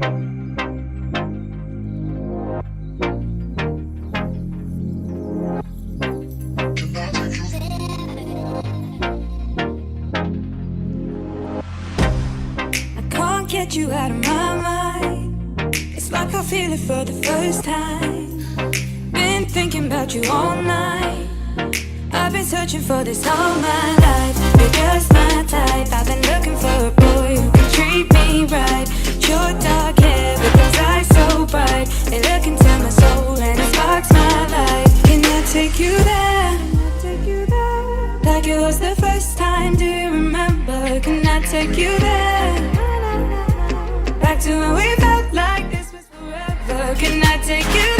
Can't get you out of my mind. It's like I feel it for the first time. Been thinking about you all night. I've been searching for this all my life. You're just my type. I've been looking for a boy who can treat me right. Your dark hair with those eyes so bright. They look into my soul and it sparks my life. Can I take you there? Like it was the first time, do you remember? Can I take you there? Back to when we felt like this was forever. Can I take you